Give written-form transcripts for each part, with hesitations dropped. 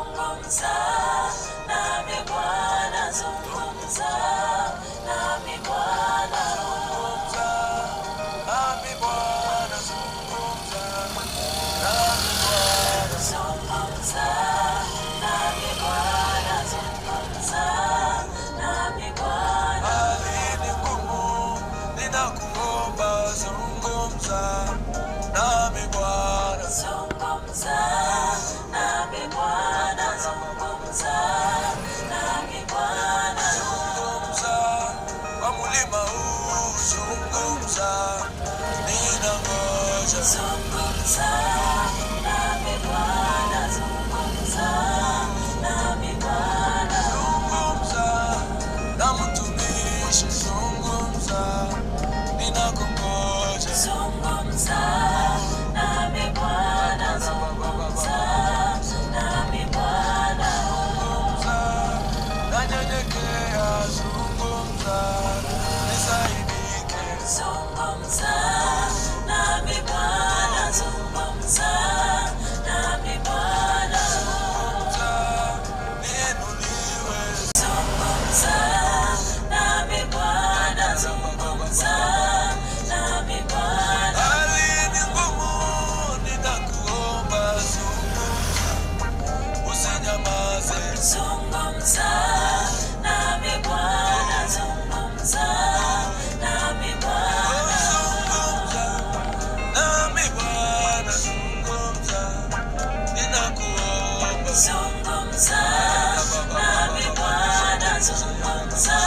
zungumza nami Bwana, zungumza nami Bwana, zungumza nami Bwana, zungumza nami Bwana, zungumza nami Bwana, zungumza nami Bwana. Hali ni ngumu, ninakuomba, zungumza nami Bwana, zungumza nami Bwana, zungumza nami Bwana, zungumza kwa mlima huu, zungumza ninangoja, zungumza nami Bwana, zungumza nami Bwana, zungumza na mtumishi, zungumza ninakungoja, zungumza nami Bwana, zungumza nami Bwana, zungumza nanyenyekea, zungumza nisaidike, zungumza nami Bwana, zungumza nami Bwana, zungumza niinuliwe, zungumza nami Bwana, zungumza nami Bwana. Hali ni ngumu, ninakuomba, zungumza, usinyamaze, zungumza nami Bwana, zungumza nami Bwana, zungumza nami Bwana, zungumza ninakuomba, zungumza nami Bwana, zungumza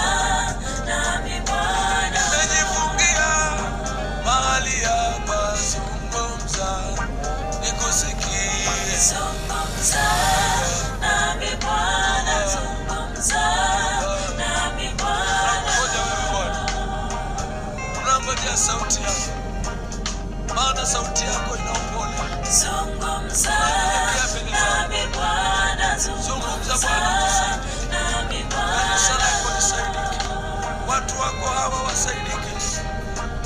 nami Bwana. Nimejifungia mahali hapa, zungumza nikusikie, zungumza nami Bwana, zungumza nami Bwana. Ngoja wewe Bwana, unangojea sauti yako, maana sauti yako ina upole, zungumza nami Bwana, zungumza nami Bwana. Sana kwa nisaidike, watu wako hawa wasaidike,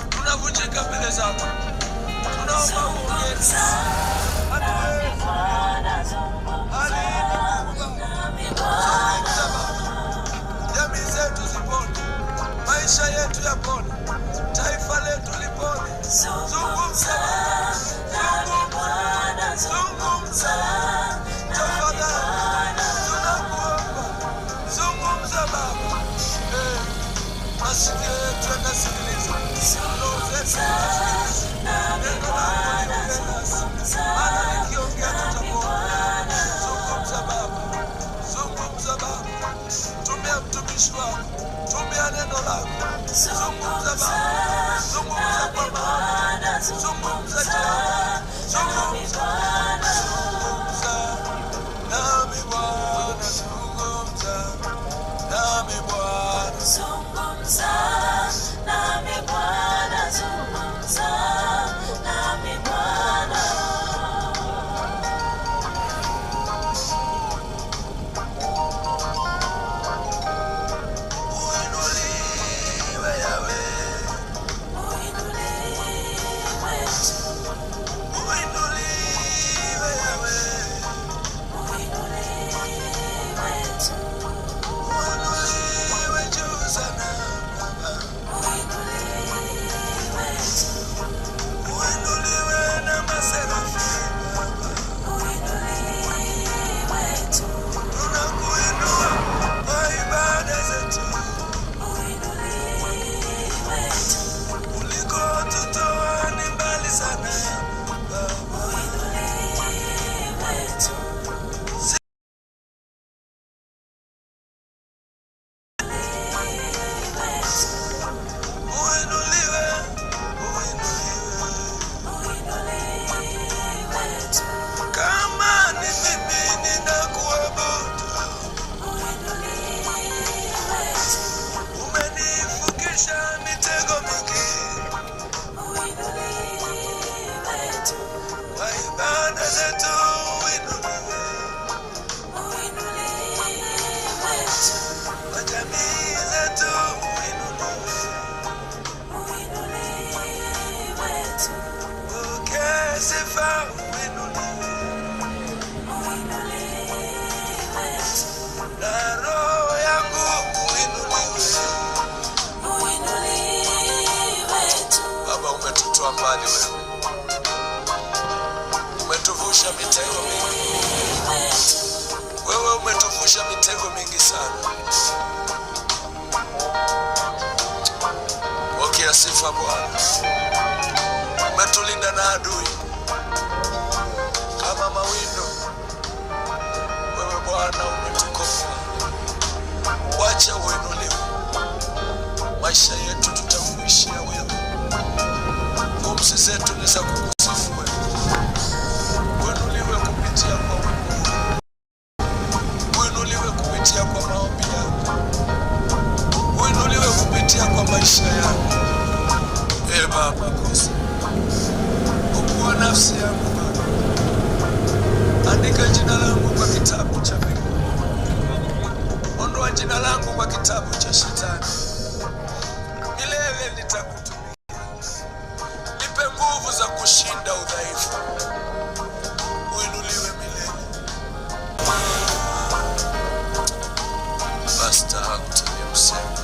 tunavunjika mbele zako, tunaomba uongeze, hatuwezi jamii zetu zipone, maisha yetu yapone, taifa letu lipone. Zungumza nami Bwana, zungumza tafadhali, tunakuomba, zungumza Baba. Masikio yetu yanasikiliza, roho zetu zinasikiliza, neno lako liongee nasi, maana likiongea tutakuona. Zungumza Baba, zungumza Baba, tumia mtumishi wako, tumia neno lako, zungumza Baba, zungumza kwa maana, zungumza Jehova, zungumza nami Bwana, zungumza nami Bwana, zungumza nami Bwana, zungumza nami Bwana. Uinuliwe Yahweh, uinuliwe tu, uinuliwe umetutoa mbali wewe. Umetuvusha mitego mingi. Wewe umetuvusha mitego mingi sana. Pokea sifa Bwana. Umetulinda na adui kama mawindo. Wewe Bwana umetukomboa. Wacha uinuliwe. Maisha yetu tutakuishia wewe. Pumzi zetu ni za kukusifu wewe. Uinuliwe kupitia kwa wimbo. Uinuliwe kupitia kwa maombi yako. Uinuliwe kupitia kwa maisha yako. Ee Baba kosa. Okoa nafsi yangu Baba. Andika jina langu kwa kitabu cha mbinguni. Ondoa jina langu kwa kitabu cha shetani. Milele nitakutumikia. Nipe nguvu za kushinda udhaifu. Uinuliwe milele. Basta hakutumia msemo.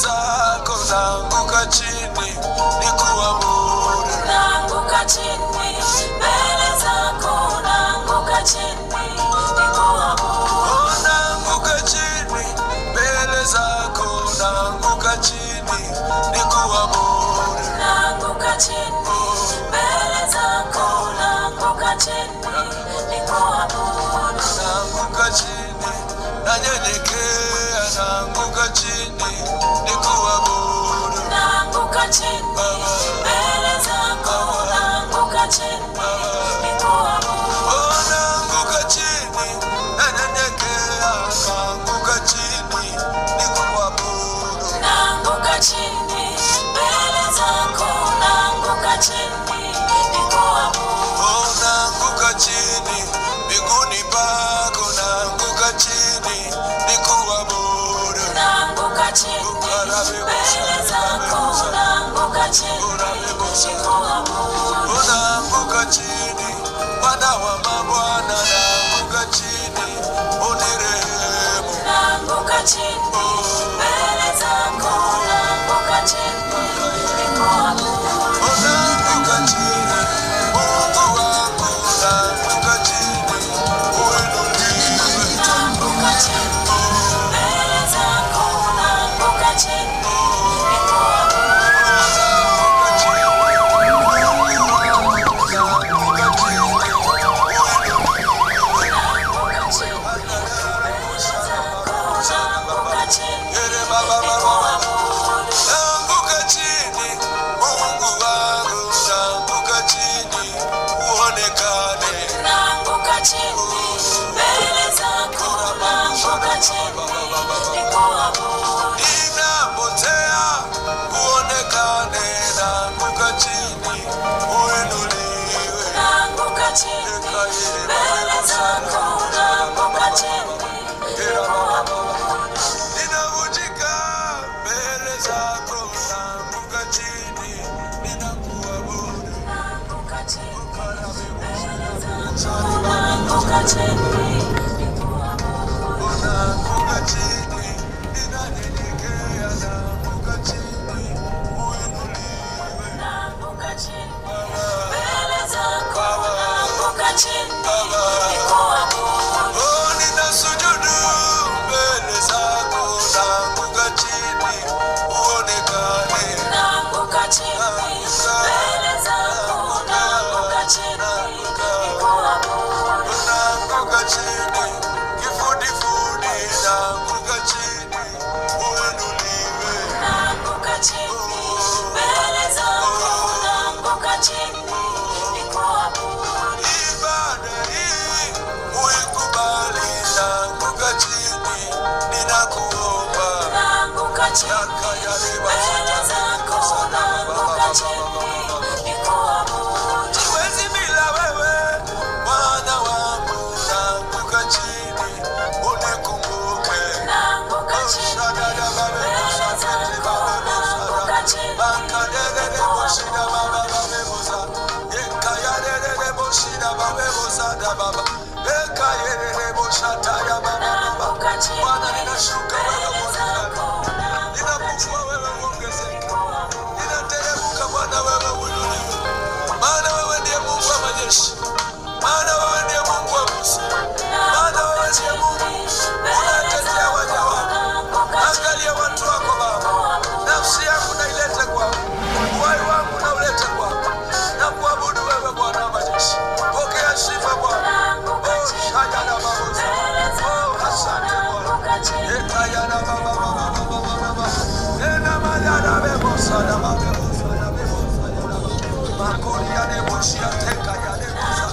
zako naanguka chini nikuabudu. Naanguka chini mbele zako, naanguka chini nikuabudu. Naanguka chini mbele zako, naanguka chini nikuabudu. Naanguka chini mbele zako, naanguka chini nikuabudu. Naanguka chini nanyenyekea, naanguka chini nikuabudu. Naanguka chini mbele zako, naanguka chini nikuabudu. Naanguka chini nanyenyekea, naanguka chini nikuabudu. Naanguka chini mbele zako, naanguka chini nikuabudu. Naanguka chini miguuni pako, naanguka chini nikuabudu. Naanguka chini mbele zako, naanguka chini nikuabudu. Naanguka chini Bwana wa mabwana, naanguka chini unirehemu. Naanguka chini mbele zako, naanguka chini nikuabudu. Naanguka chini Mungu wangu, naanguka chini uinuliwe. Naanguka chini mbele zako, naanguka chini nikuabudu. Naanguka chini Mungu wangu, naanguka chini uonekane. Naanguka chini mbele zako, naanguka chini nikuabudu. Ninapotea uonekane, naanguka chini uinuliwe. Naanguka chini mbele zako, naanguka chini nikuabudu. Ninavunjika mbele zako, naanguka chini ninakuabudu. Naanguka chini mbele zako, naanguka chini nikuabudu. Naanguka chini ninanyenyekea, naanguka chini uinuliwe. Naanguka chini mbele zako, naanguka chini nikuabudu. Ninasujudu mbele zako, naanguka chini uonekane. Naanguka chini mbele zako, naanguka chini nikuabudu. Naanguka chini kifudifudi, naanguka chini uinuliwe. Naanguka chini mbele zako, naanguka chini nikuabudu. Ibada hii uikubali, naanguka chini ninakuomba. Naanguka chini mbele zako, naanguka chini nikuabudu. Siwezi bila wewe Bwana wangu, naanguka chini unikumbuke. Naanguka chini mbele zako, naanguka chini naanguka chini Bwana ninashuka wewe mbele zako, ninapungua wewe uongezeke, ninateremka Bwana wewe uinuliwe. Maana wewe ndiye Mungu wa majeshi, maana wewe ndiye Mungu wa Musa, maana wewe ndiye Mungu unatetea waja wako. Angalia watu wako Baba, nafsi yangu nailete kwako, uhai wangu na ulete kwako, na kuabudu wewe Bwana wa majeshi. Pokea sifa Bwana. Shayana babuza, asante Bwana. Ekayana baba baba baba baba, ena mayana bebosa na bebosa na bebosa na makori ya neboshi ya teka ya nebosa,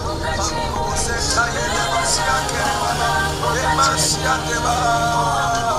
makose tayene basi ya kerebana, emasi ya keba.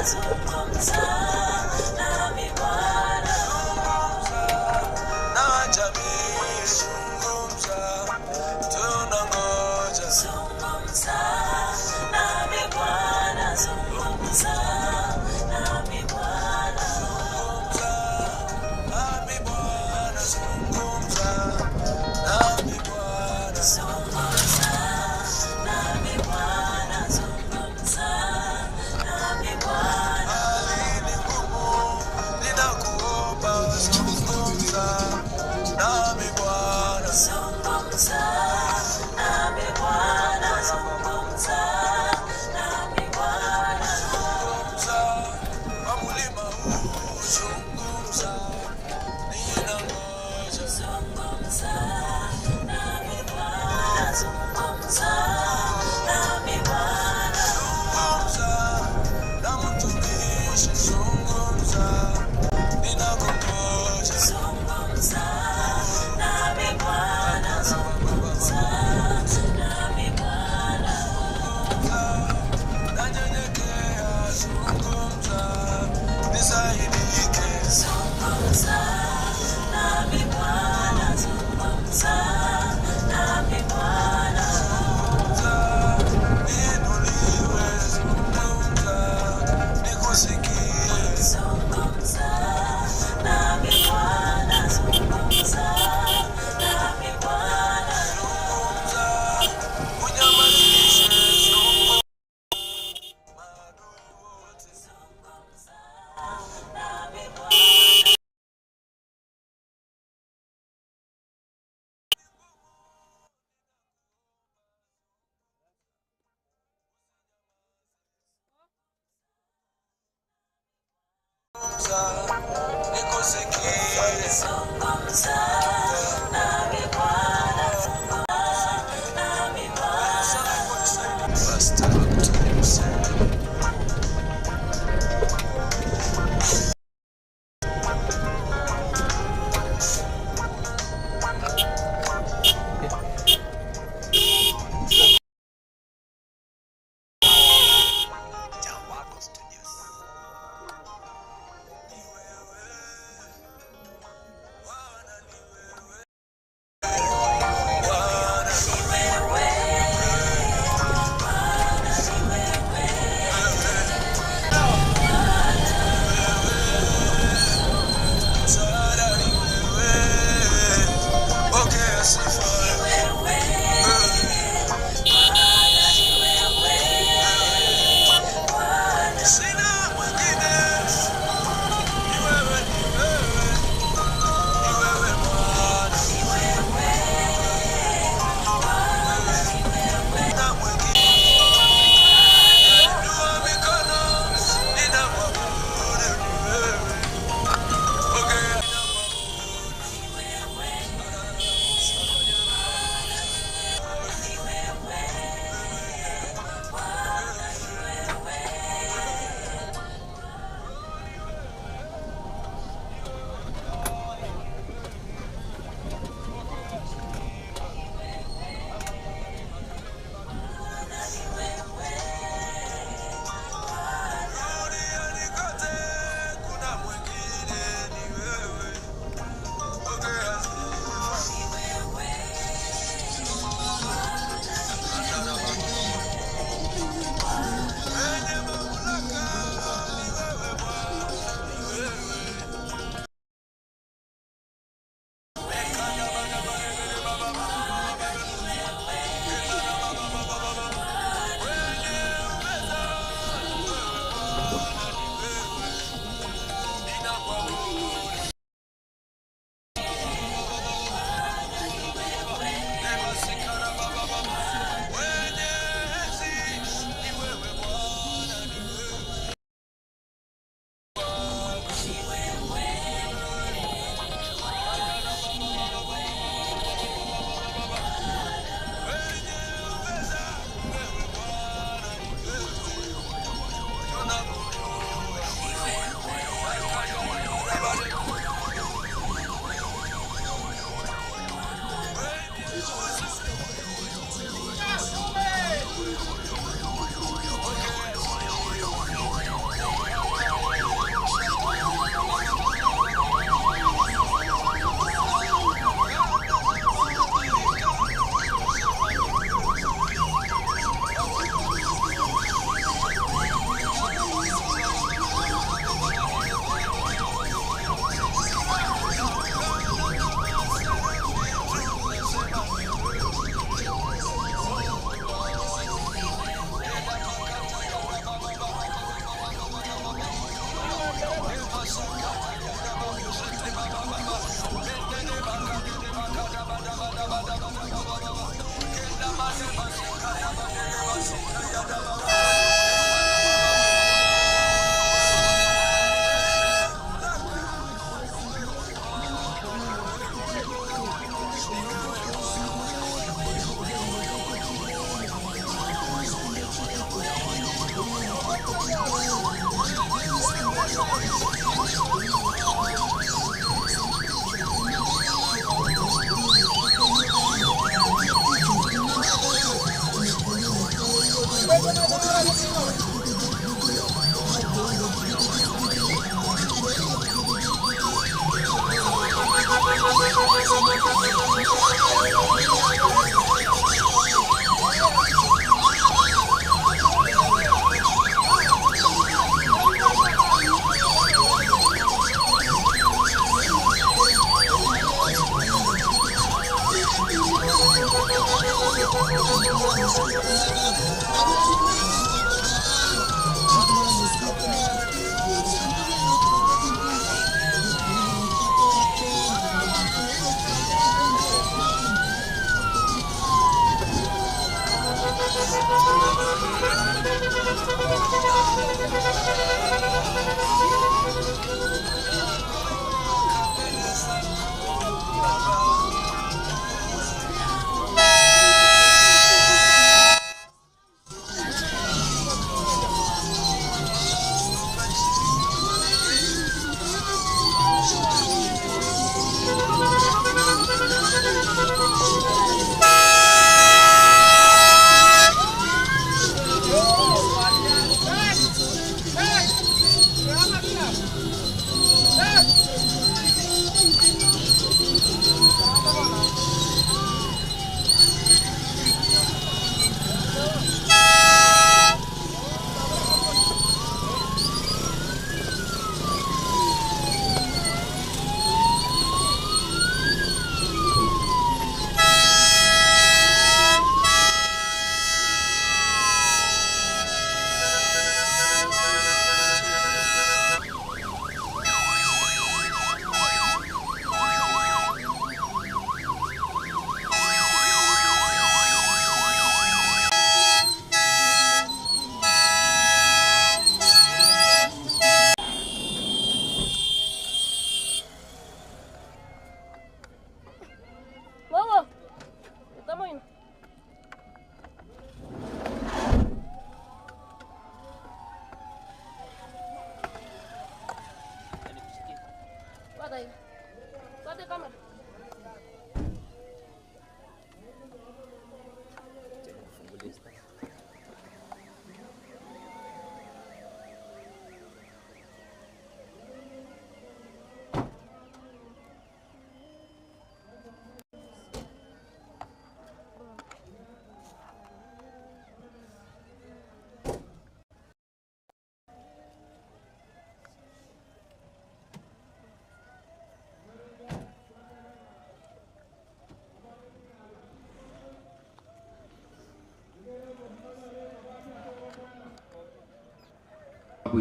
zungumza nami Bwana, na jamii zungumza, tunangoja. zungumza nami Bwana, zungumza nami Bwana, Nami Bwana, zungumza nami Bwana, zungumza nami Bwana, zungumza nami Bwana, hali ni ngumu, ninakuomba, zungumza nami Bwana, zungumza nami Bwana, zungumza nami Bwana, zungumza kwa mlima huu, zungumza, ninangoja. zungumza nami Bwana, zungumza nami Bwana, Zungumza na mtumishi, zungumza, ninakungoja. zungumza nami Bwana, zungumza nami Bwana, Nanyenyekea, zungumza, nisaidike. zungumza nami Bwana, zungumza nami Bwana, Niinuliwe, zungumza, nikusikie. zungumza nami Bwana, zungumza nami Bwana, Zungumza, unyamazishe, zungumza, maadui wote. zungumza nami Bwana, Zungumza, nikusikie. zungumza nami Bwana, zungumza nami Bwana, Pastor Anthony Msele. Ni wewe, Bwana ni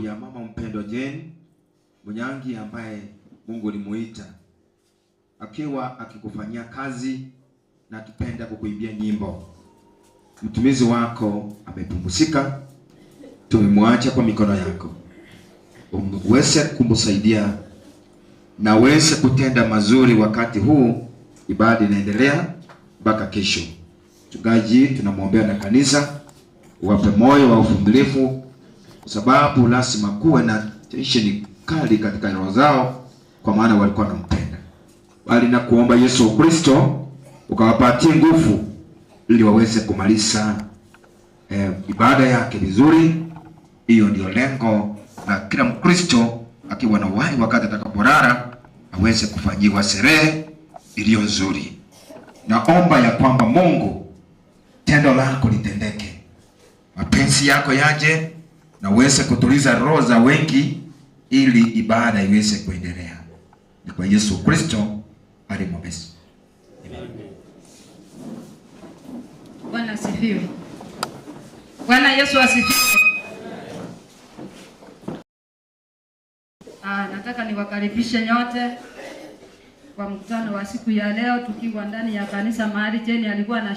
ya mama mpendwa Jane Munyangi ambaye Mungu alimuita akiwa akikufanyia kazi na tupenda kukuimbia nyimbo. Mtumizi wako amepumzika, tumemwacha kwa mikono yako. Uweze kumsaidia na uweze kutenda mazuri wakati huu ibada inaendelea mpaka kesho. Mchungaji, tunamwombea na kanisa wape moyo wa uvumilivu, kwa sababu lazima kuwe na tension kali katika roho zao, kwa maana walikuwa wanampenda. Bali na kuomba Yesu Kristo ukawapatie nguvu ili waweze kumaliza ibada yake vizuri. Hiyo ndio lengo la kila Mkristo akiwa na uhai, wakati atakapolala aweze kufanyiwa sherehe iliyo nzuri. Naomba ya kwamba Mungu, tendo lako litendeke, mapenzi yako yaje na uweze kutuliza roho za wengi ili ibada iweze kuendelea. Ni kwa Yesu Kristo alimwombezo. Bwana asifiwe. Bwana Yesu asifiwe. Nataka niwakaribishe nyote kwa mkutano wa siku ya leo, tukiwa ndani ya kanisa mahali Jeni alikuwa na.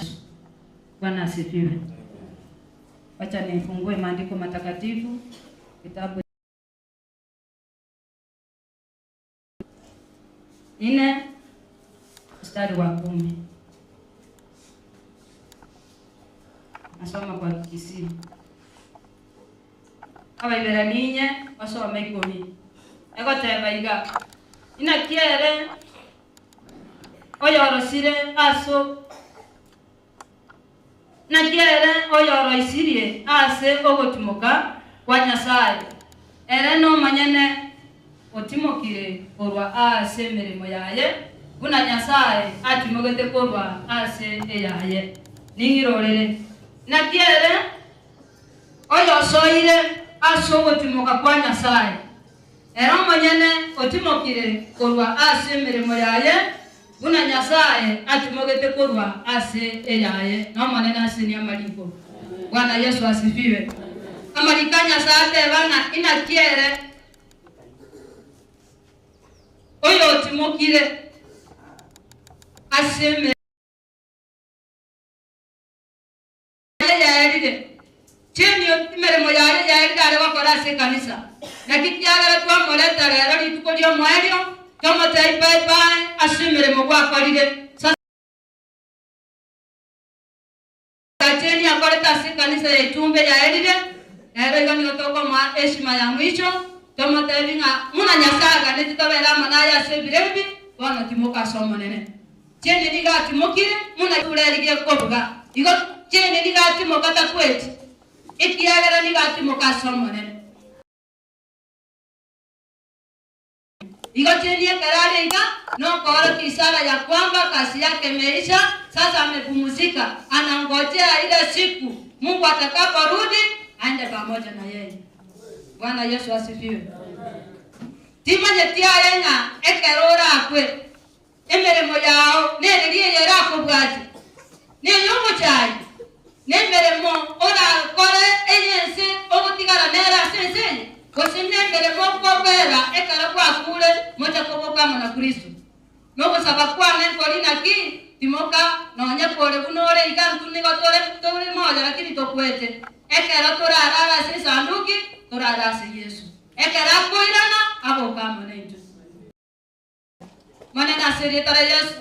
Bwana asifiwe. Acha nifungue maandiko matakatifu, kitabu 4 mstari wa 10. Nasoma kwa Kisii. Abaibera ninye wasoma ikoni. Ego tebaiga. Ina kiere oyorosire aso na kiere oyoroisirie ase ogotimoka kwa Nyasaye. Ere no manyene otimokire korwa ase mirimo yaye, buna Nyasaye atimogete korwa ase eyaye. Ningirorere na kiere oyosoire aso ogotimoka kwa Nyasaye. Ere manyene otimokire korwa ase mirimo yaye, buna Nyasaye atimogete korwa ase eyaye. Na manena ase ni amaliko. Bwana Yesu asifiwe. Amarikanya saate bana ina kiere oyo timokire ase yaeride cheni mirimo yaye yaeride ale bakora ase kanisa na kityagara twamoleta rero litukolio mwario kama taipai ase mirimo gwakorire cheni akoreta ase kanisa ya Itumbe yaeride ero igani gotoko ma heshima ya mwisho kama taivinga muna Nyasaye ne titobera manaya ase birebi wana timoka somo nene cheni diga timokire muna turerige kobuga igo cheni diga timoka takweti ikiagera diga timoka somo nene igo cheni karare iga no koro kisara ya kwamba kazi yake imeisha, sasa amepumzika, anangojea ile siku Mungu atakaporudi aende pamoja na yeye. Bwana Yesu asifiwe. Timanye tiarenya ekerora akwe emeremo yao neririye yerako bwati ne yomo chai ne meremo ora kore eyense ogutigara nera sense kosinde meremo kobera ekara kwa kule moja koboka na Kristo noko sabakwa ne kolina ki timoka nonya kore bunore ikantu ni gotore tore moja lakini tokwete ekara torara se sanduki torara se Yesu ekara koirana aboka mwanenjo manena seri tara Yesu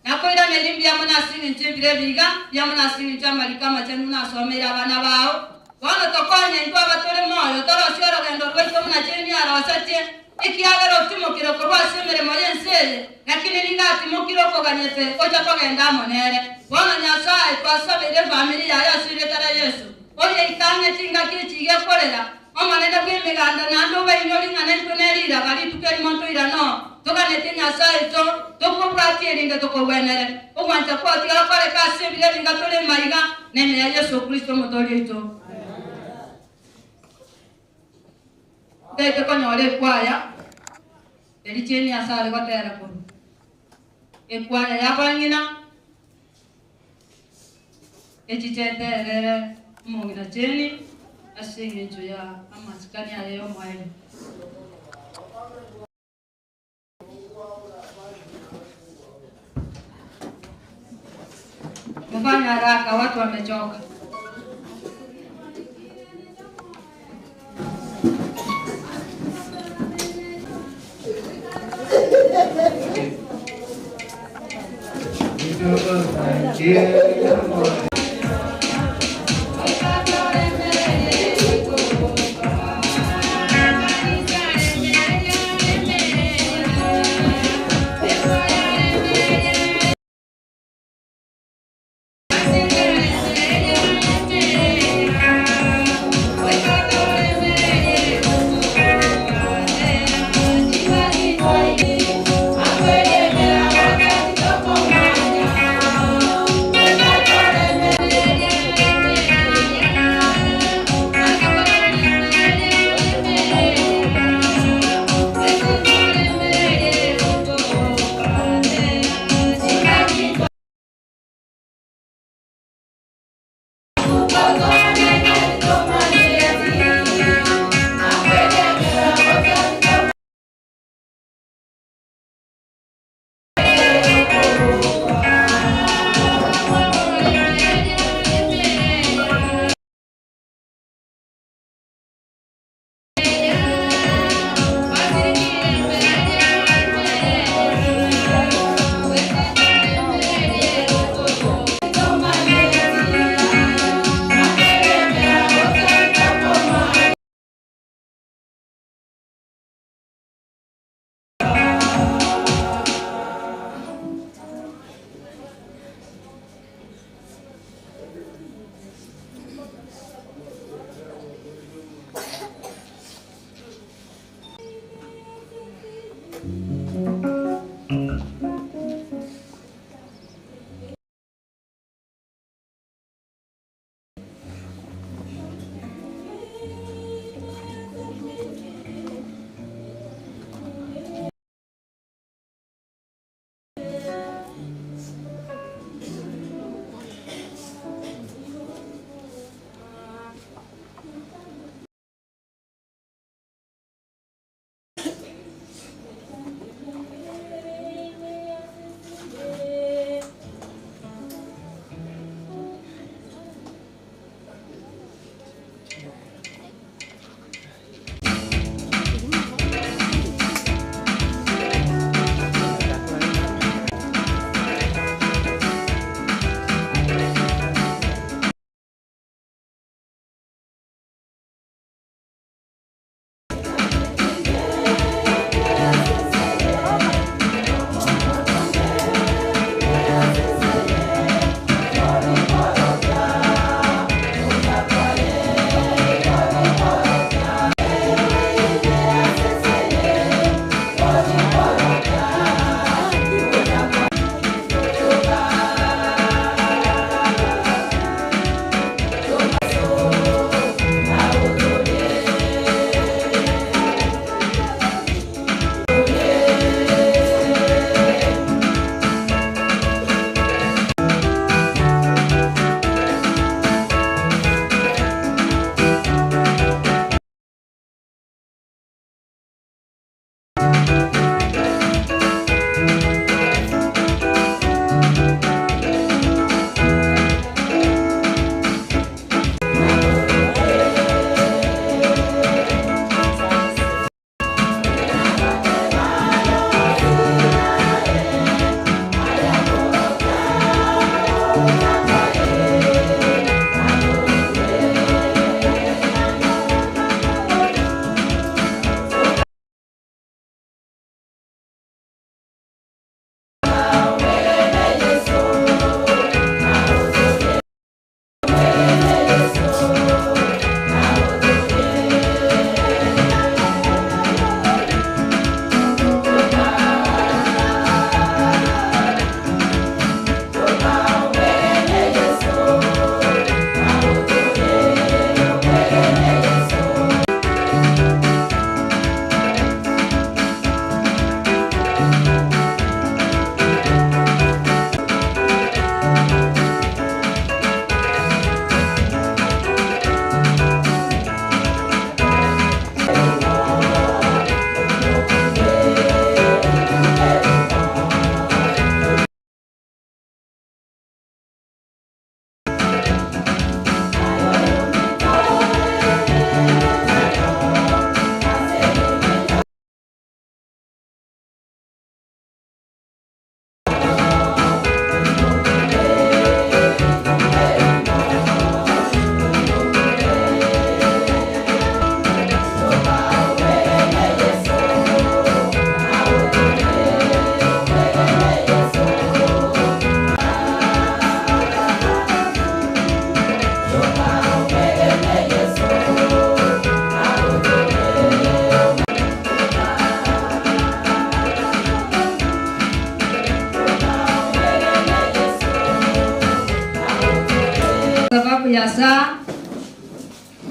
nakoira nelimbia mwana singi nchibire biga ya mwana singi chamalika machenu na somera bana bao wana tokonya ntwa batore moyo toro shoro gendo rwecho mwana cheni ara wasache ikiagero timo mukiro ko basemere moye nseye lakini ningati mukiro ko ganyete oja ko genda monere bona nyasaye twasabire family ya yasire tara Yesu oye ikange tinga kichige korera omanene bw'emiganda nando bayinyori ngane tunerira bali tukeri monto irano tokanete nyasaye to tokobwatiringa tokobwenere ogwanja kwatira kare kasebire binga tole maiga neme ya Yesu Kristo motolito tete konyole kwaya elicheni asale kotera ko ekwaya yabangina echicheterere mungina cheni asingecho ya amasikani ayo mwaeli mfanya haraka watu wamechoka.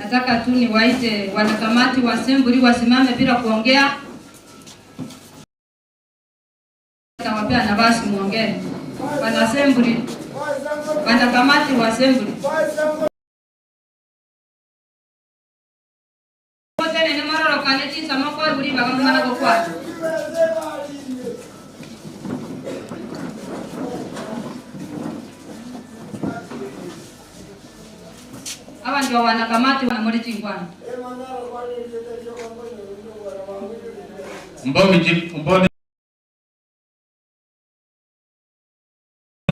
Nataka tu niwaite wanakamati wa assembly wasimame bila kuongea. Tawapea na basi muongee. Wana assembly. Wanakamati wa assembly. Wote ni maroro kaneti samako buri bagamana kwa. Hawa ndio wanakamati wa Mori Chingwana. Mboni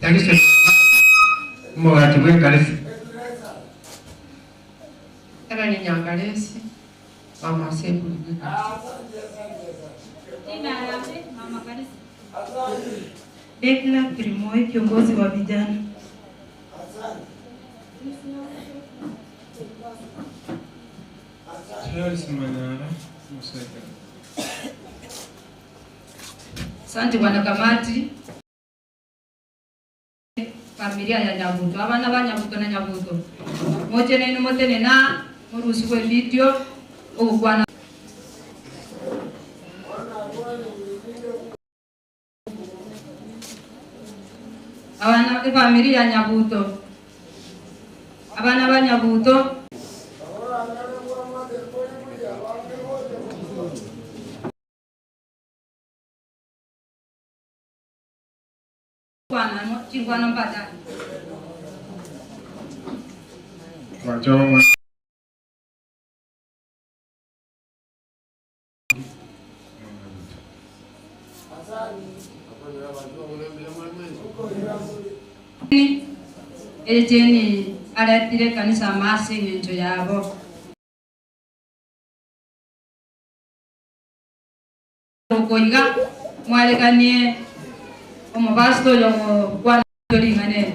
Kalisi mwati we Kalisi Era ni nyangalesi mama sebu ni Mama Kalisi. Dekla Primoy, kiongozi wa vijana. Asante wanakamati. Familia ya Nyabuto, abana ba Nyabuto na Nyabuto. Mote na murusi we video ogwana. Abana ba familia ya Nyabuto. Abana ba Nyabuto. Chingwana mpata. Wachoma Ejeni alatire kanisa masi ngenjo yabo. Koinga mwalekanie omubasto yomo kwa tolingane.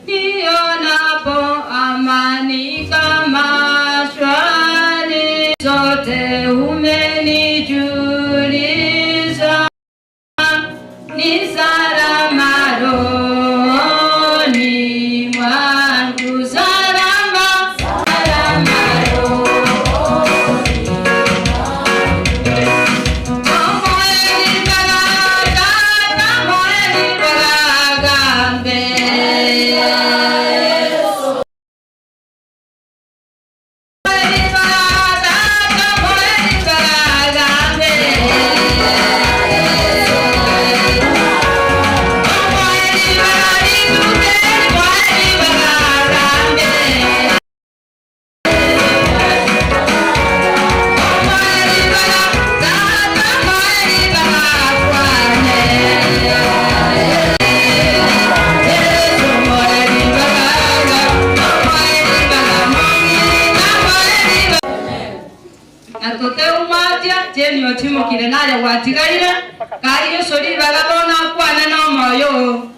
Nionapo amani kama shwari zote umenijulisha, ni salama rohoni mwangu, salama, salama rohoni Jeni otimo kirenale watigaire kaiyo sori bagabona kwana no moyo.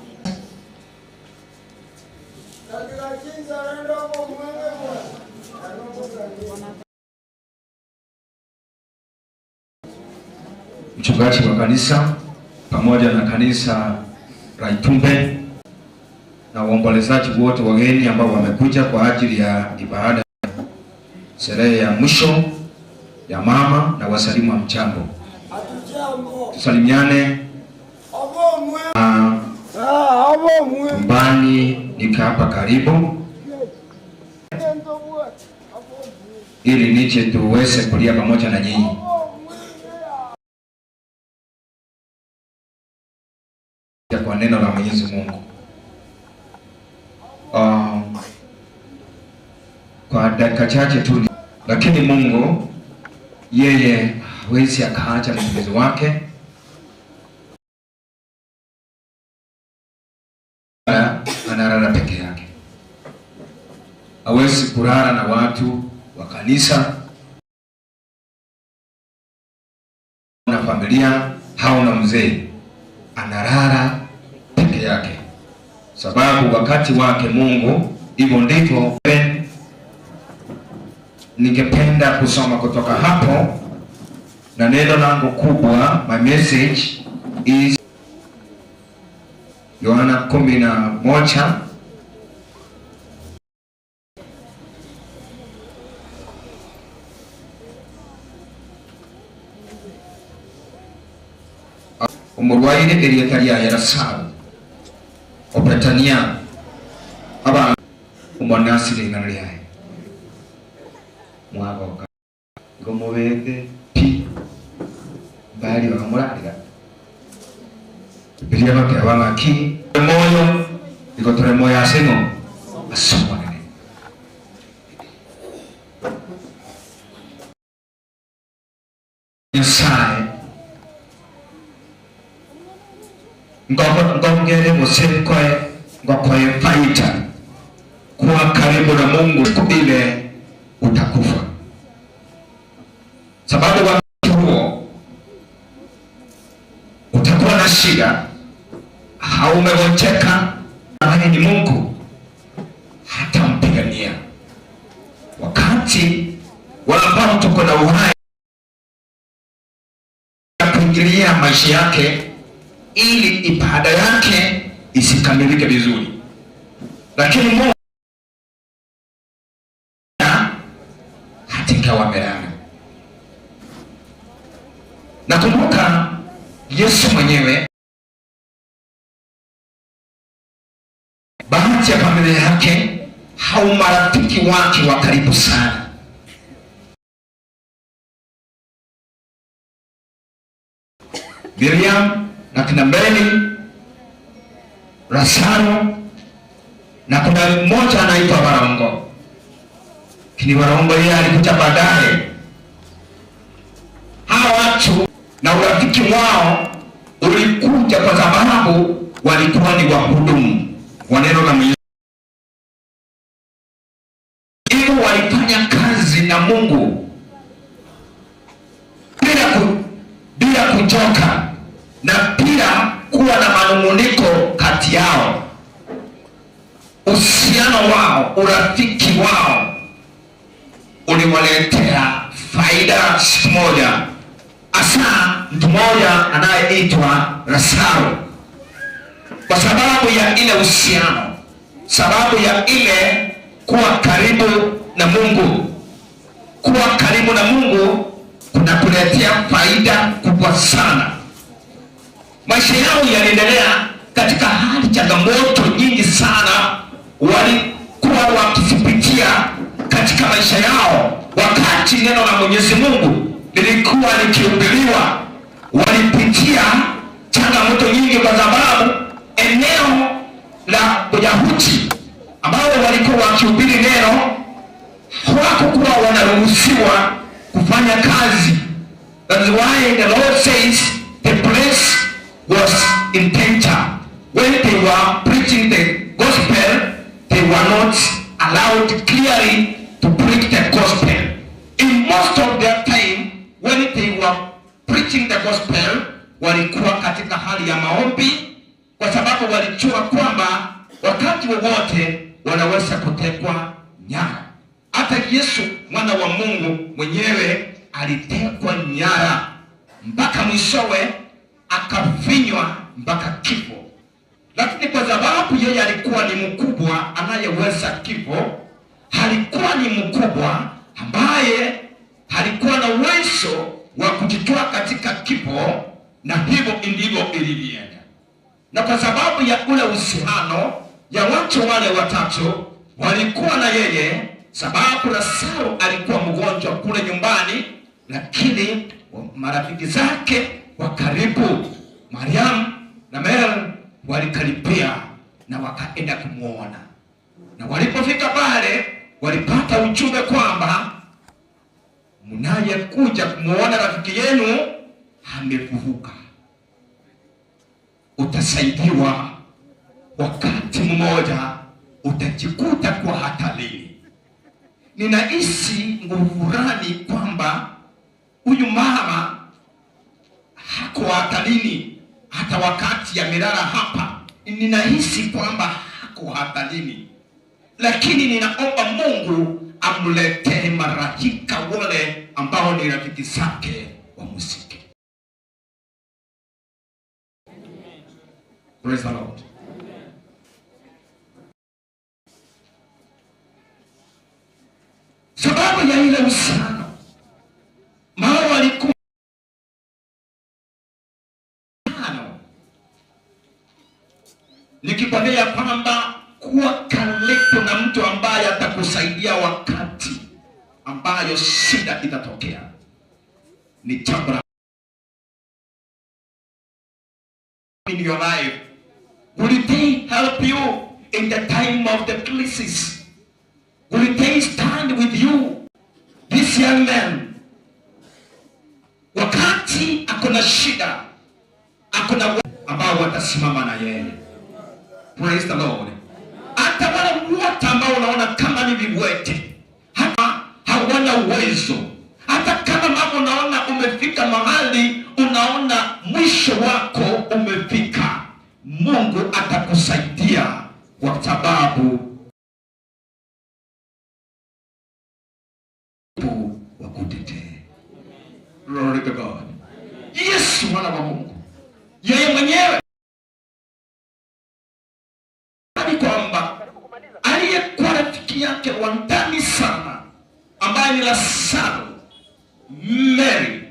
Mchungaji wa kanisa pamoja na kanisa la Itumbe na waombolezaji wote wageni ambao wamekuja kwa ajili ya ibada sherehe ya mwisho ya mama na wasalimu wa mchango. Tusalimiane. Mbani nika hapa karibu ili nije tuweze kulia pamoja na nyinyi. Kwa neno la Mwenyezi Mungu. Kwa dakika chache tu, lakini Mungu yeye hawezi akaacha mtumishi wake. Analala peke yake. Hawezi kulala na watu wa kanisa na familia, hauna mzee. Analala peke yake. Sababu wakati wake Mungu, hivyo ndivyo. Ningependa kusoma kutoka hapo, na neno langu kubwa, my message is Yohana 11 umurwaire erietaria ya Lazaro opetania aba umonasire ngari yae mwagoka ngomubete pi bali bamurarira bilia bake abangaki moyo ikotore moyo aseno asomone Nyasaye ngongere musekoe ngokoe faita kuwa karibu na Mungu ile utakufa, sababu wakati huo utakuwa na shida, haumegojeka naye ni Mungu hata mpigania. Wakati wala ambao tuko na uhai kuingilia maisha yake ili ibada yake isikamilike vizuri, lakini Mungu hatikawa melana. Nakumbuka Yesu mwenyewe, bahati ya familia yake hau marafiki wake wa karibu sana. Miriam na kina Mary, Lazaro na kuna mmoja anaitwa Barongo. Kini Barongo yeye alikuja baadaye. Hawa watu na urafiki wao ulikuja kwa sababu walikuwa ni wahudumu wa neno la Mungu. Hivyo walifanya kazi na Mungu bila kuchoka na bila kuwa na manunguniko kati yao. Uhusiano wao, urafiki wao uliwaletea faida siku moja, hasa mtu mmoja anayeitwa Lazaro, kwa sababu ya ile uhusiano, sababu ya ile kuwa karibu na Mungu. Kuwa karibu na Mungu kunakuletea faida kubwa sana. Maisha yao yaliendelea katika hali changamoto nyingi sana walikuwa wakizipitia katika maisha yao. Wakati neno la Mwenyezi Mungu lilikuwa likihubiriwa, walipitia changamoto nyingi, kwa sababu eneo la Wayahudi ambao walikuwa wakihubiri neno hawakuwa wanaruhusiwa kufanya kazi. That's why the Lord says the place was in danger. When they were preaching the gospel, they were not allowed clearly to preach the gospel. In most of their time, when they were preaching the gospel, walikuwa katika hali ya maombi, kwa sababu walijua kwamba wakati wowote wanaweza kutekwa nyara. Hata Yesu mwana wa Mungu mwenyewe alitekwa nyara, mpaka mwishowe akafinywa mpaka kifo. Lakini kwa sababu yeye alikuwa ni mkubwa anayeweza kifo, alikuwa ni mkubwa ambaye alikuwa na uwezo wa kujitoa katika kifo, na hivyo ndivyo ilivyoenda. Na kwa sababu ya ule uhusiano ya watu wale watatu walikuwa na yeye, sababu Lazaro alikuwa mgonjwa kule nyumbani, lakini marafiki zake wa karibu Mariam na Mary walikaribia na wakaenda kumuona. Na walipofika pale walipata ujumbe kwamba mnayekuja kumuona rafiki yenu amefufuka. Utasaidiwa, wakati mmoja utajikuta kwa hatarini. Ninahisi nguvu fulani kwamba huyu mama hako hatarini hata wakati amelala hapa. Ninahisi kwamba hako hatarini, lakini ninaomba Mungu amletee marafiki wale ambao ni rafiki zake wa muziki. Praise the Lord. Sababu ya ile uhusiano, mao walikuwa nikikwambia kwamba kuwa karibu na mtu ambaye atakusaidia wakati ambayo shida itatokea ni jambo la in your life. Will they help you in the time of the crisis? Will they stand with you? This young man, wakati akona shida, akona ambao watasimama na yeye. Praise the Lord. Hata wale wote ambao unaona kama ni viwete, hata hawana uwezo, hata kama mama unaona umefika mahali unaona mwisho wako umefika, Mungu atakusaidia kwa sababu wa kutetea. Glory to God. Yesu mwana wa Mungu, yeye mwenyewe ni kwamba aliyekuwa rafiki yake wa ndani sana ambaye ni Lazaro, Mary,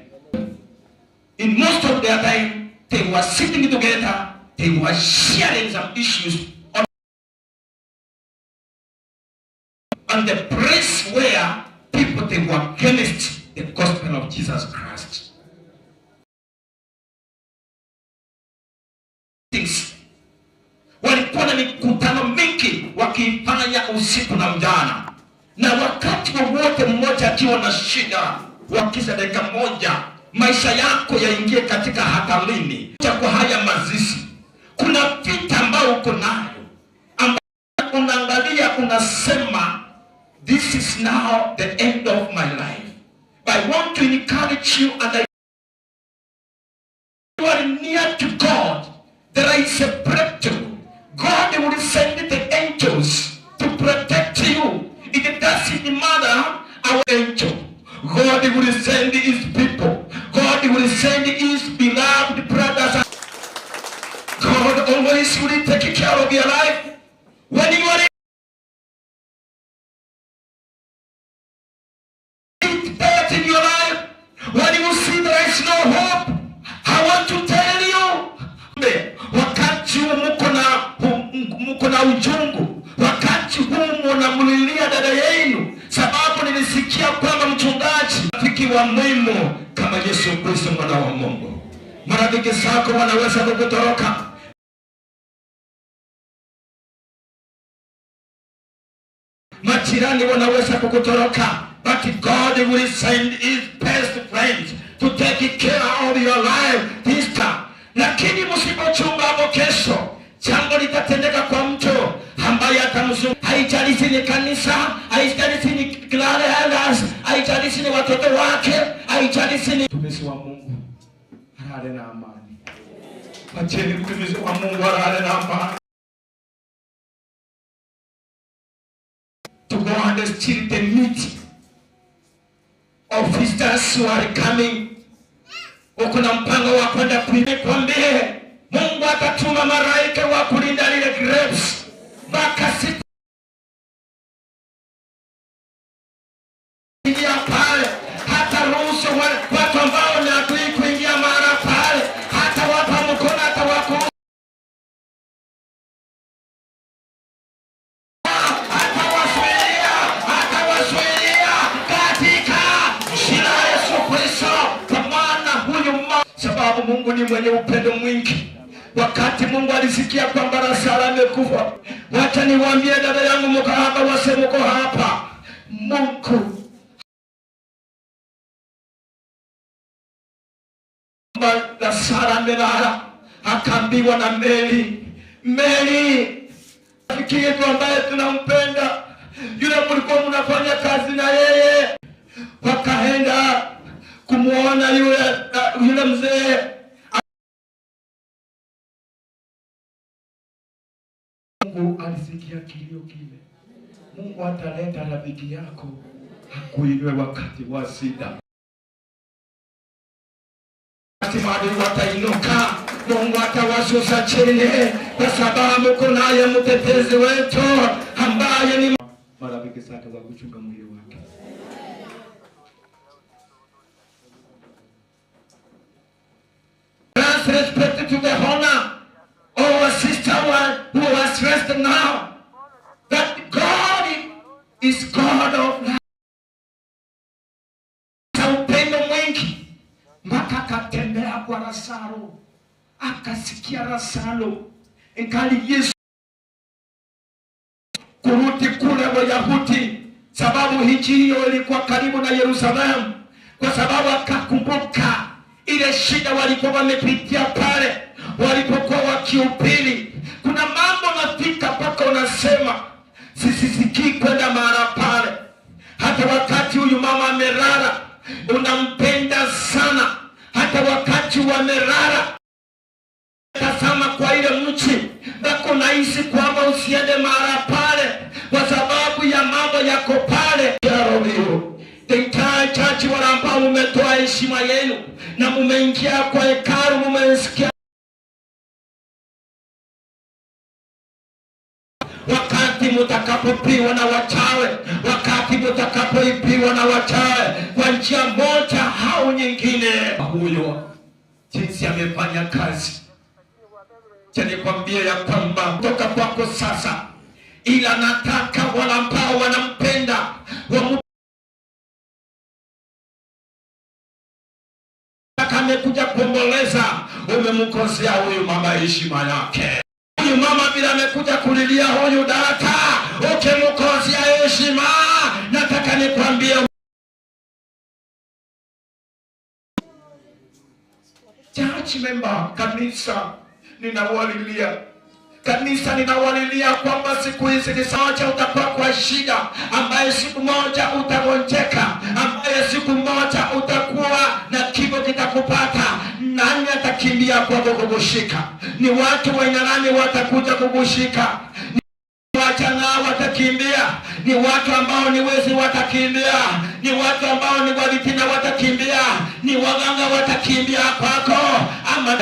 in most of their time they were sitting together, they were sharing some issues on the place where people they were against the gospel of Jesus Christ. Walikuwa na mikutano mingi wakifanya usiku na mchana, na wakati wowote mmoja akiwa na shida, wakisha dakika moja maisha yako yaingie katika hatarini kwa haya mazishi. Kuna vita ambayo uko nayo ambayo unaangalia unasema this is now the end of my life. I want to encourage you, and you are near to God. There is a breakthrough. God will send the angels to protect you. It doesn't matter our angel. God will send his people. God will send his beloved brothers. God always will take care of your life. When you are in your life, when you see there is no hope, I want to tell you, wakati mko na ujungu, wakati huu mnamlilia dada yenu, sababu nilisikia kwamba mchungaji rafiki wa muhimu kama Yesu Kristo mwana wa Mungu. Marafiki zako wanaweza kukutoroka, majirani wanaweza kukutoroka, but God will send his best friends to take care of your life this time. Lakini msipochunga hapo, kesho jambo litatendeka kwa mtu ambaye atamzunguka. Haijalishi ni kanisa, haijalishi ni Glare Elders, haijalishi ni watoto wake, haijalishi ni mtumishi wa Mungu. Alale na amani. Acheni mtumishi wa Mungu alale na amani. To go and still the meet of visitors who are coming. Ukuna mpango wa kwenda kuikwambie Mungu atatuma malaika wa kulinda lile grapes mpaka siku ya pale. Hata ruhusu watu ambao ni adui kuingia mara pale, hata wapa mkono, hata wako atawaswailia katika jina la Yesu Kristo, kwa maana huyu sababu Mungu ni mwenye upendo mwingi. Wakati Mungu alisikia kwamba Lazaro amekufa, wacha niwaambie dada yangu, mko hapa, wase mko hapa, Mungu Lazaro amelala, akaambiwa na Mary, rafiki yetu ambaye tunampenda, yule mlikuwa mnafanya kazi na yeye, wakaenda kumuona yule mzee. Mungu alisikia kilio kile. Mungu ataleta rafiki yako akuinue wakati wa shida. Maadui watainuka, Mungu atawashusha chini, kwa sababu kunaye mtetezi wetu ambaye ni marafiki zake wa kuchunga mwili wake. Respect to the honor of our sister who realized now that God is God of love. Upendo mwingi mpaka akatembea kwa Lazaro, akasikia Lazaro ingali Yesu kurudi kule Wayahudi, sababu hichi hiyo ilikuwa karibu na Yerusalemu, kwa sababu akakumbuka ile shida walikuwa wamepitia pale walipokuwa wakihubiri. Kuna mambo nafika mpaka unasema sisikii kwenda mahali pale. Hata wakati huyu mama amelala unampenda sana, hata wakati wamelala tazama kwa ile mchi bako nahisi kwamba usiende mahali pale kwa sababu ya mambo yako pale. The entire church wala ambao umetoa heshima yenu na mumeingia kwa hekalu, mumesikia wakati mutakapopiwa na wachawe, wakati mutakapoipiwa na wachawe kwa njia moja au nyingine, huyo jinsi amefanya kazi. Nikwambie ya kwamba kutoka kwako sasa, ila nataka wala ambao wanampenda amekuja kuomboleza, umemkosea huyu mama heshima yake. Huyu mama bila amekuja kulilia huyu dada, ukimkosea heshima, nataka nikwambie church member, kanisa ninawalilia kwamba siku hizi ni moja utakuwa kwa shida, ambaye siku moja utagonjeka, ambaye siku moja utakuwa na kifo kitakupata. Nani atakimbia kwako kukushika? Ni watu wenye nani watakuja kukushika? Ni wachana watakimbia, ni watu ambao ni wezi watakimbia, ni watu ambao ni walitina watakimbia, ni waganga watakimbia kwako. Ama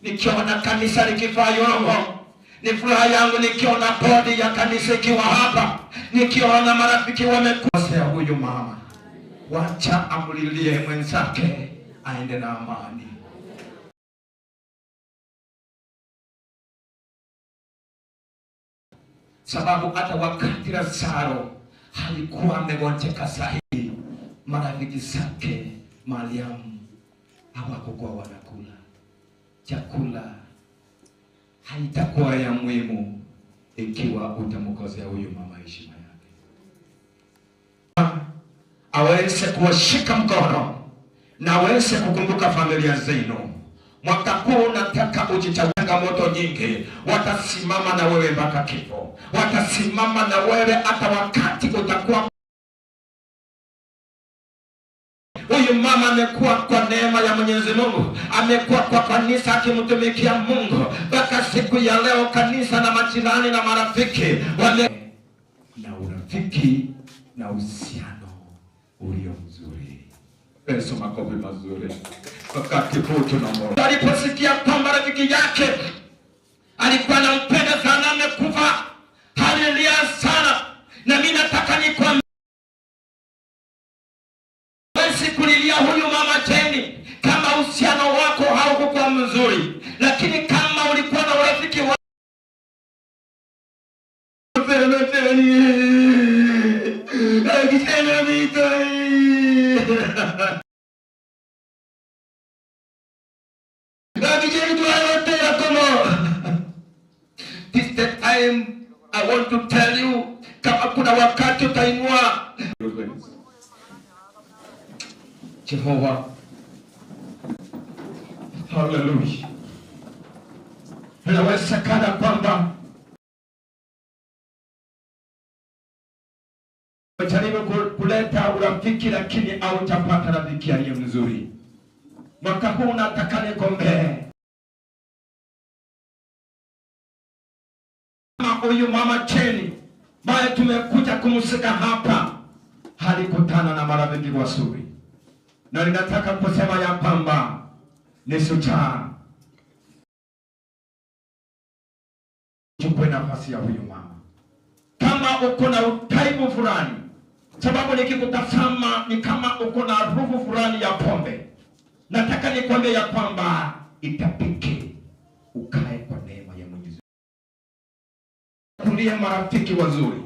nikiona kanisa likifanya ni furaha yangu, nikiona bodi ya kanisa ikiwa hapa, nikiona marafiki wamekosea huyu mama. Wacha amulilie mwenzake aende na amani. Sababu hata wakati Lazaro alikuwa amegonjeka sahihi, marafiki zake Mariamu hawakuwa wanakula chakula. Haitakuwa ya muhimu ikiwa utamkosea huyu mama heshima yake. Aweze kuwashika mkono na aweze kukumbuka familia zenu. Mwaka huu nataka ujichagulie moto nyingi, watasimama na wewe mpaka kifo. Watasimama na wewe hata wakati utakuwa. Huyu mama amekuwa kwa neema ya Mwenyezi Mungu, amekuwa kwa kanisa akimtumikia Mungu mpaka siku ya leo. Kanisa na majirani na marafiki wale na urafiki na uhusiano ulio mzuri. Yesu, makofi mazuri. Wakati huu tunaomba, aliposikia kwamba rafiki yake alikuwa anampenda sana amekufa, haleluya sana. Na mimi nataka nikwambie kulilia huyu mama Jeni, kama uhusiano wako haukuwa mzuri, lakini kama ulikuwa na urafiki wa this the time I want to tell you, kama kuna wakati utainua Jehova. Hallelujah. Inawezekana kwamba jaribu kuleta urafiki lakini hautapata rafiki aliye mzuri. Mwaka huu nataka nikuombee. Huyu mama Jeni ambaye tumekuja kumsika hapa, alikutana na marafiki wazuri. Na ninataka kusema ya kwamba ni shujaa. Chukue nafasi ya huyu mama. Kama uko na utaibu fulani, sababu nikikutazama ni kama uko na harufu fulani ya pombe, nataka nikwambie ya kwamba itapike ukae kwa neema ya Mwenyezi ujinyakulie marafiki wazuri,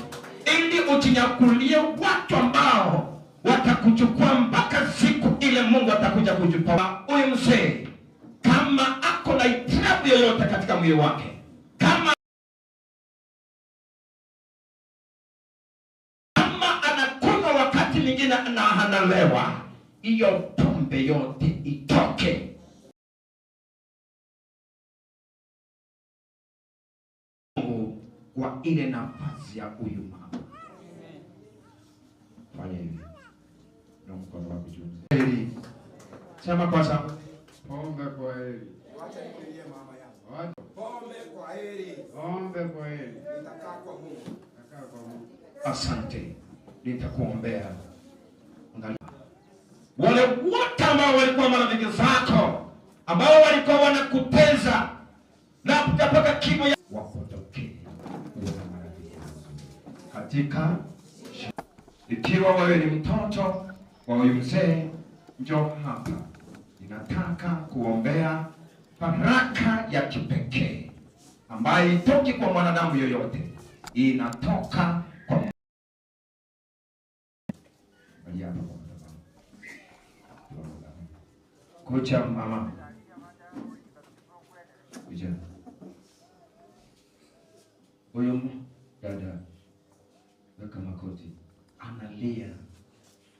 ili ujinyakulie watu ambao watakuchukua mpaka siku ile Mungu atakuja kuchukua. Huyu mzee kama ako na hitilafu yoyote katika mwili wake, kama anakunywa wakati mwingine na analewa, hiyo pombe yote itoke. Kwa ile nafasi ya huyu mama. Fanya hivi. Na mkono wako juu. Sema kwa sababu Pombe kwa heri. Wacha nilie mama yangu. Pombe kwa heri. Pombe kwa heri. Nitakaa kwa Mungu. Nitakaa kwa Mungu. asante, nitakuombea. Wale wote ambao walikuwa marafiki zako, ambao walikuwa wanakupeza na kutapaka kimo ya wakutokee kuwa marafiki katika. Ikiwa wewe ni mtoto wa huyu mzee, njoo hapa. Ninataka kuombea baraka ya kipekee ambayo itoki kwa mwanadamu yoyote, inatoka kwa kucha mama. Kucha. Huyo dada weka makoti analia.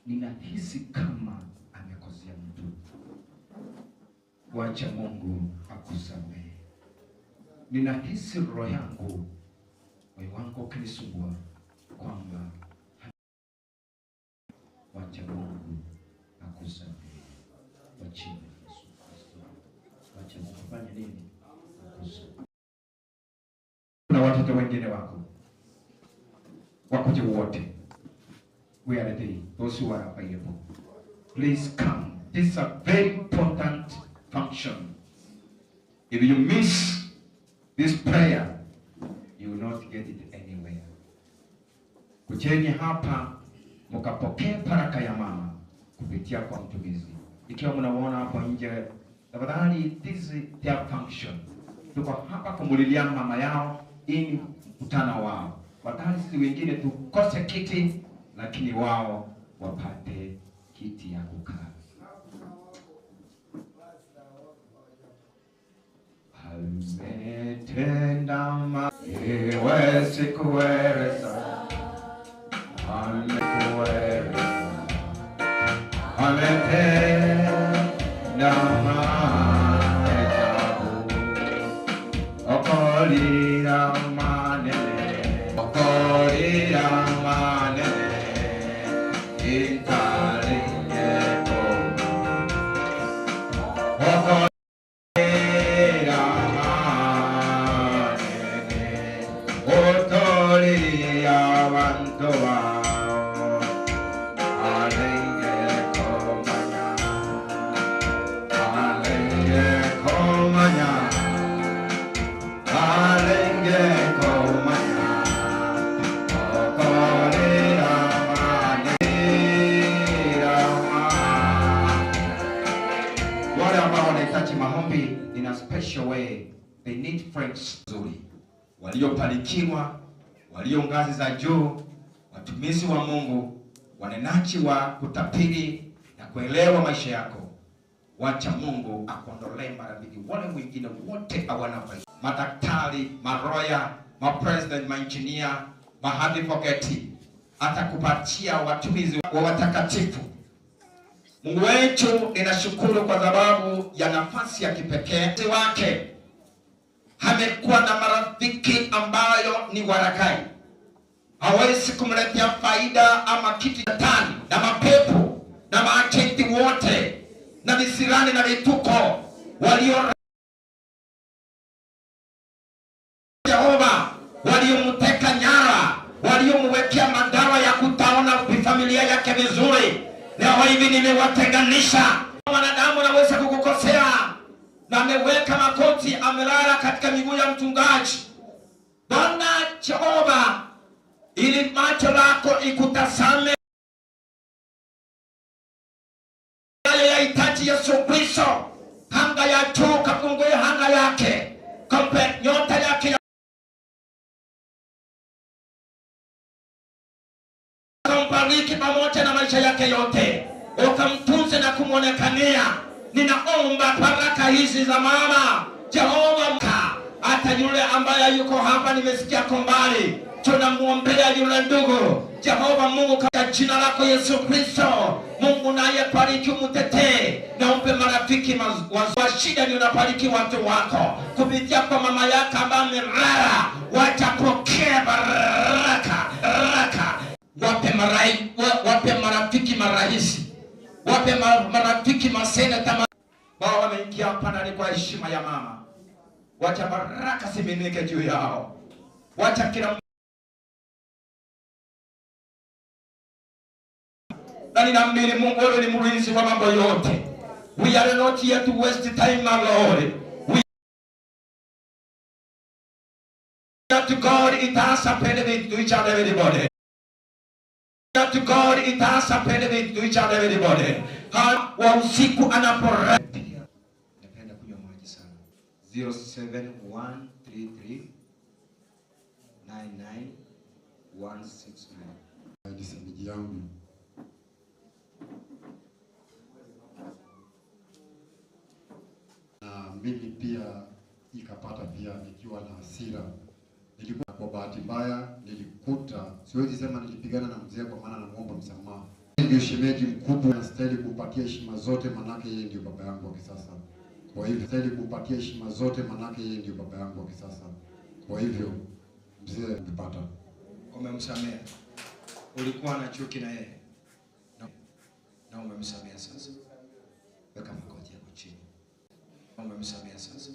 Ninahisi kama amekosea mtu. Wacha Mungu akusamehe. Ninahisi roho yangu, moyo wangu ukinisumbua kwamba wacha Mungu akusamehe. Wacha Yesu Kristo. Wacha Mungu fanye nini? Akusamehe. Na watoto wengine wako wakuje wote. We are ready. Those who are available, please come. This is a very important function. If you miss this prayer, you will not get it anywhere. Kujeni hapa mukapokea baraka ya mama kupitia kwa mtumizi. Ikiwa mnaona hapo nje, tafadhali, this is their function. Tuko hapa kumulilia mama yao ili mkutano wao. Watanzi wengine tukose kiti, lakini wao wapate kiti ya kukaa. Ametenda mawe sikuweza, amekuweza, ametenda maajabu, okolira manene, okolira manene, intalineko, okolira maombi in a special way. They need friends nzuri, waliopalikiwa, walio ngazi za juu, watumishi wa Mungu, wanenaji wa kutapiri na kuelewa maisha yako. Wacha Mungu akondolee maradhi wale wengine wote hawana faida. Madaktari, maroya, mapresident, maengineer, mahadvocate, atakupatia watumishi wa watakatifu. Mungu wetu, ninashukuru kwa sababu ya nafasi ya kipekee wake. Amekuwa na marafiki ambayo ni warakai, hawezi kumletea faida ama kitu tani, na mapepo na maagenti wote na visirani na vituko walio Jehova, waliomteka nyara, waliomwekea madawa ya kutaona familia yake vizuri. Leo hivi nimewatenganisha. Wanadamu anaweza kukukosea, na ameweka makoti, amelala katika miguu ya mchungaji. Bwana Jehova, ili macho lako ikutazame yale ya hitaji Yesu Kristo. Hanga ya juu kafungue hanga yake, kompe nyota yake. ukambariki pamoja na maisha yake yote, ukamtunze na kumwonekania. Ninaomba baraka hizi za mama Jehova, hata yule ambaye yuko hapa nimesikia kombali, tunamuombea yule ndugu Jehova Mungu, katika jina lako Yesu Kristo. Mungu naye bariki, umtetee na umpe marafiki wa shida. Ni unabariki watu wako kupitia kwa mama yake ambaye amelala, watapokea baraka. Wape marafiki marahisi, wape marafiki maseneta wao wameingia hapa ndani kwa heshima ya mama. Wacha baraka ziminike juu yao, wacha kila na ninaamini Mungu wewe ni mlinzi wa mambo yote. We are not here to waste time, my Lord. We are to God, it has a benefit to each and everybody. To God, it has a benefit to each and everybody. Wa usiku anapora. Napenda kunywa maji sana. 07133 99169. Ni semiji yangu. Na mimi pia ikapata pia nikiwa na hasira. Nilikuwa kwa bahati mbaya nilikuta, siwezi sema nilipigana na mzee kwa maana namuomba msamaha. Ndio shemeji mkubwa, anastahili kupatia heshima zote, manake yeye ndio baba yangu wa kisasa. Kwa hivyo anastahili kupatia heshima zote, manake yeye ndio baba yangu wa kisasa. Kwa hivyo mzee umepata, Umemsamea. Ulikuwa na chuki na yeye na umemsamea sasa. Weka magoti yako chini. Umemsamea sasa.